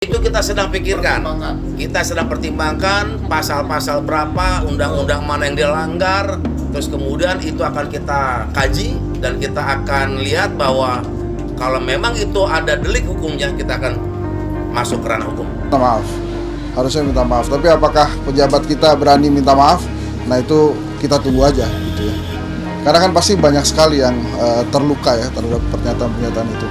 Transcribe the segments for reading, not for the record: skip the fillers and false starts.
Itu kita sedang pikirkan, kita sedang pertimbangkan pasal-pasal berapa, undang-undang mana yang dilanggar, terus kemudian itu akan kita kaji dan kita akan lihat bahwa kalau memang itu ada delik hukumnya, kita akan masuk ke ranah hukum. Minta maaf, harusnya minta maaf. Tapi apakah pejabat kita berani minta maaf? Nah itu kita tunggu aja gitu ya. Karena kan pasti banyak sekali yang terluka ya terhadap pernyataan-pernyataan itu.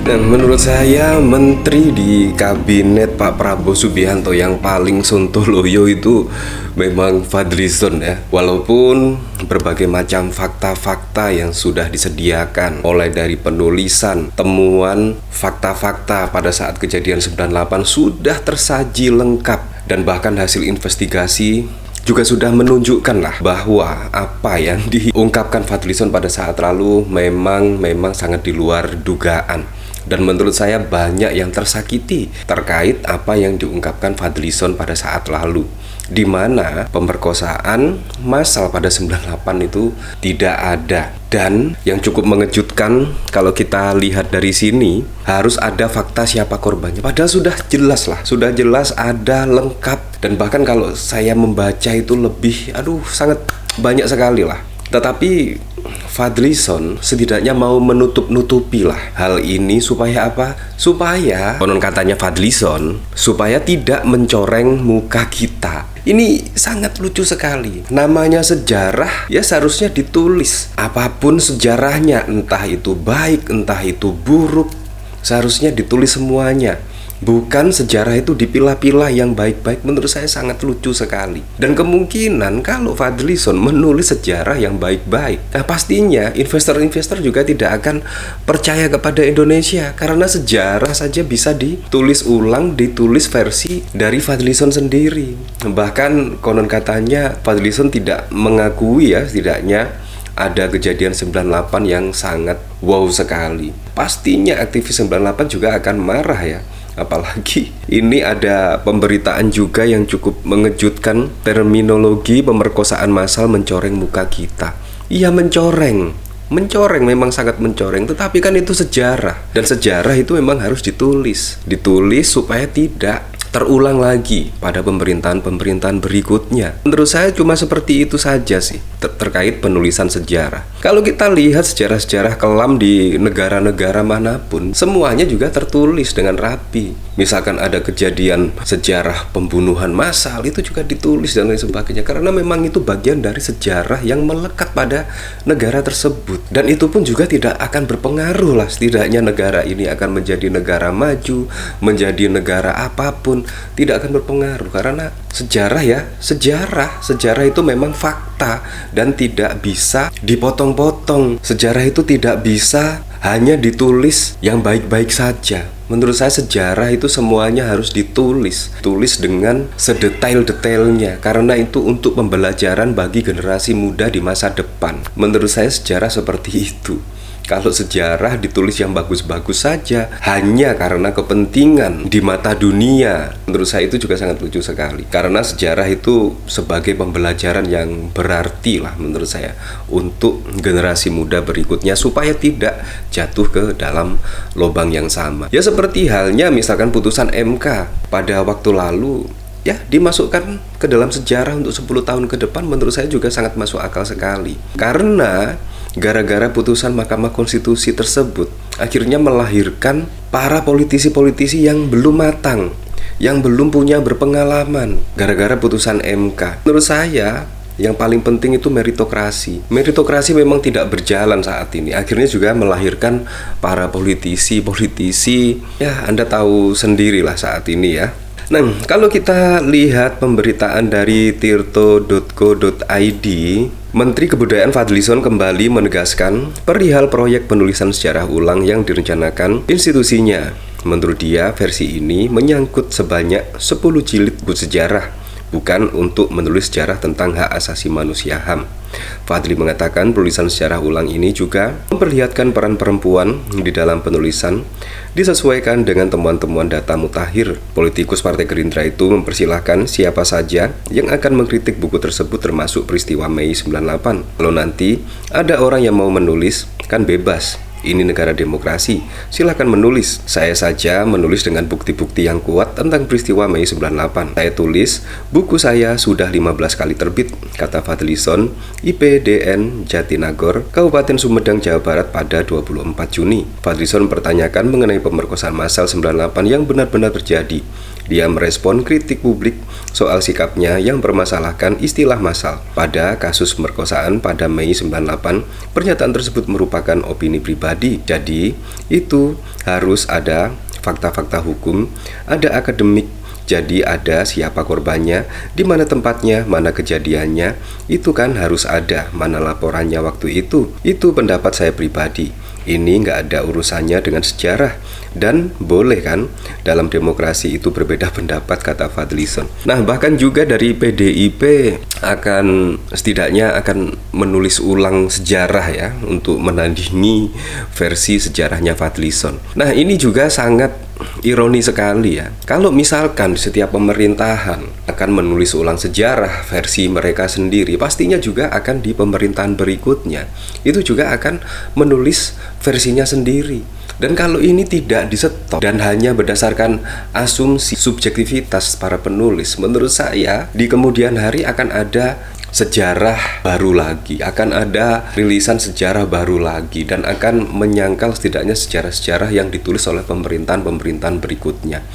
Dan menurut saya menteri di kabinet Pak Prabowo Subianto yang paling sontoloyo itu memang Fadlizon ya. Walaupun berbagai macam fakta-fakta yang sudah disediakan, mulai dari penulisan, temuan, fakta-fakta pada saat kejadian 98 sudah tersaji lengkap, dan bahkan hasil investigasi juga sudah menunjukkan lah bahwa apa yang diungkapkan Fadlizon pada saat lalu memang sangat di luar dugaan. Dan menurut saya banyak yang tersakiti terkait apa yang diungkapkan Fadlizon pada saat lalu, di mana pemerkosaan massal pada 98 itu tidak ada. Dan yang cukup mengejutkan kalau kita lihat dari sini, harus ada fakta siapa korbannya. Padahal sudah jelas lah, sudah jelas ada lengkap. Dan bahkan kalau saya membaca itu lebih, sangat banyak sekali lah. Tetapi Fadlizon setidaknya mau menutup-nutupi lah hal ini supaya apa? Supaya, konon katanya Fadlizon, supaya tidak mencoreng muka kita. Ini sangat lucu sekali. Namanya sejarah ya seharusnya ditulis. Apapun sejarahnya, entah itu baik, entah itu buruk, seharusnya ditulis semuanya. Bukan sejarah itu dipilah-pilah yang baik-baik. Menurut saya sangat lucu sekali. Dan kemungkinan kalau Fadlizon menulis sejarah yang baik-baik, nah pastinya investor-investor juga tidak akan percaya kepada Indonesia, karena sejarah saja bisa ditulis ulang, ditulis versi dari Fadlizon sendiri. Bahkan konon katanya Fadlizon tidak mengakui ya, setidaknya ada kejadian 98 yang sangat wow sekali. Pastinya aktivis 98 juga akan marah ya. Apalagi ini ada pemberitaan juga yang cukup mengejutkan, terminologi pemerkosaan massal mencoreng muka kita. Iya, mencoreng memang sangat mencoreng, tetapi kan itu sejarah, dan sejarah itu memang harus ditulis supaya tidak terulang lagi pada pemerintahan berikutnya. Menurut saya cuma seperti itu saja sih terkait penulisan sejarah. Kalau kita lihat sejarah-sejarah kelam di negara-negara manapun, semuanya juga tertulis dengan rapi. Misalkan ada kejadian sejarah pembunuhan massal, itu juga ditulis dan lain sebagainya, karena memang itu bagian dari sejarah yang melekat pada negara tersebut. Dan itu pun juga tidak akan berpengaruh lah, setidaknya negara ini akan menjadi negara maju, menjadi negara apapun, tidak akan berpengaruh, karena sejarah itu memang fakta dan tidak bisa dipotong-potong. Sejarah itu tidak bisa hanya ditulis yang baik-baik saja. Menurut saya sejarah itu semuanya harus ditulis dengan sedetail-detailnya, karena itu untuk pembelajaran bagi generasi muda di masa depan. Menurut saya sejarah seperti itu. Kalau sejarah ditulis yang bagus-bagus saja hanya karena kepentingan di mata dunia, menurut saya itu juga sangat lucu sekali. Karena sejarah itu sebagai pembelajaran yang berarti lah menurut saya untuk generasi muda berikutnya, supaya tidak jatuh ke dalam lubang yang sama. Ya seperti halnya misalkan putusan MK pada waktu lalu, ya dimasukkan ke dalam sejarah untuk 10 tahun ke depan. Menurut saya juga sangat masuk akal sekali, karena gara-gara putusan Mahkamah Konstitusi tersebut akhirnya melahirkan para politisi-politisi yang belum matang, yang belum punya berpengalaman gara-gara putusan MK. Menurut saya yang paling penting itu meritokrasi. Meritokrasi memang tidak berjalan saat ini. Akhirnya juga melahirkan para politisi ya Anda tahu sendirilah saat ini ya. Nah, kalau kita lihat pemberitaan dari tirto.co.id, Menteri Kebudayaan Fadlizon kembali menegaskan perihal proyek penulisan sejarah ulang yang direncanakan institusinya. Menurut dia, versi ini menyangkut sebanyak 10 jilid buku sejarah, bukan untuk menulis sejarah tentang hak asasi manusia HAM. Fadli mengatakan penulisan sejarah ulang ini juga memperlihatkan peran perempuan di dalam penulisan, disesuaikan dengan temuan-temuan data mutakhir. Politikus Partai Gerindra itu mempersilahkan siapa saja yang akan mengkritik buku tersebut termasuk peristiwa Mei 98. Kalau nanti ada orang yang mau menulis, kan bebas. Ini negara demokrasi, silahkan menulis. Saya saja menulis dengan bukti-bukti yang kuat tentang peristiwa Mei 98. Saya tulis, buku saya sudah 15 kali terbit, kata Fadlison, IPDN Jatinagor, Kabupaten Sumedang, Jawa Barat pada 24 Juni. Fadlison mempertanyakan mengenai pemerkosaan massal 98 yang benar-benar terjadi. Dia merespon kritik publik soal sikapnya yang mempermasalahkan istilah massal. Pada kasus pemerkosaan pada Mei 98, pernyataan tersebut merupakan opini pribadi. Jadi, itu harus ada fakta-fakta hukum, ada akademik. Jadi ada siapa korbannya, di mana tempatnya, mana kejadiannya, itu kan harus ada, mana laporannya waktu itu. Itu pendapat saya pribadi. Ini nggak ada urusannya dengan sejarah. Dan boleh kan, dalam demokrasi itu berbeda pendapat, kata Fadlison. Nah, bahkan juga dari PDIP setidaknya akan menulis ulang sejarah ya, untuk menandingi versi sejarahnya Fadlison. Nah, ini juga sangat ironi sekali ya. Kalau misalkan setiap pemerintahan akan menulis ulang sejarah versi mereka sendiri, pastinya juga akan di pemerintahan berikutnya itu juga akan menulis versinya sendiri. Dan kalau ini tidak disetop dan hanya berdasarkan asumsi subjektivitas para penulis, menurut saya di kemudian hari akan ada sejarah baru lagi, akan ada rilisan sejarah baru lagi, dan akan menyangkal setidaknya sejarah-sejarah yang ditulis oleh pemerintahan-pemerintahan berikutnya.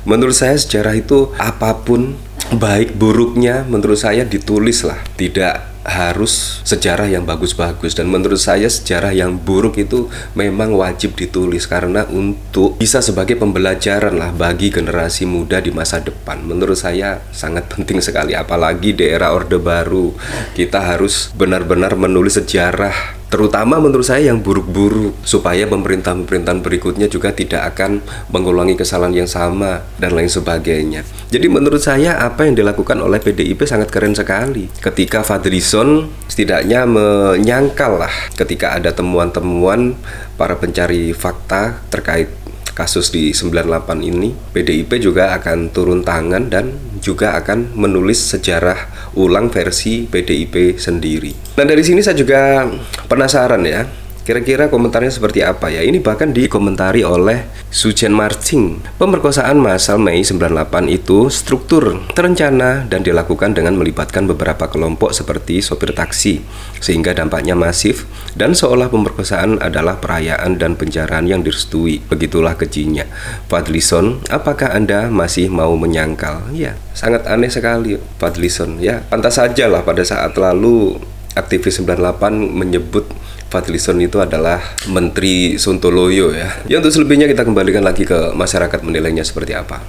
Menurut saya sejarah itu apapun baik buruknya, menurut saya ditulis lah, tidak harus sejarah yang bagus-bagus. Dan menurut saya sejarah yang buruk itu memang wajib ditulis, karena untuk bisa sebagai pembelajaran lah bagi generasi muda di masa depan. Menurut saya sangat penting sekali, apalagi di era Orde Baru. Kita harus benar-benar menulis sejarah, terutama menurut saya yang buruk-buruk, supaya pemerintahan-pemerintahan berikutnya juga tidak akan mengulangi kesalahan yang sama dan lain sebagainya. Jadi menurut saya apa yang dilakukan oleh PDIP sangat keren sekali. Ketika Fadlison setidaknya menyangkal lah ketika ada temuan-temuan para pencari fakta terkait kasus di 98 ini, PDIP juga akan turun tangan dan juga akan menulis sejarah ulang versi PDIP sendiri. Nah, dari sini saya juga penasaran ya, kira-kira komentarnya seperti apa ya. Ini bahkan dikomentari oleh Sujen Marching. Pemerkosaan massal Mei 98 itu struktur, terencana, dan dilakukan dengan melibatkan beberapa kelompok seperti sopir taksi, sehingga dampaknya masif dan seolah pemerkosaan adalah perayaan dan penjaraan yang direstui. Begitulah kejinya. Fadlison, apakah Anda masih mau menyangkal? Ya, sangat aneh sekali Fadlison. Ya, pantas saja lah pada saat lalu aktivis 98 menyebut Fadlison itu adalah Menteri Sontoloyo ya. Ya, untuk selebihnya kita kembalikan lagi ke masyarakat menilainya seperti apa.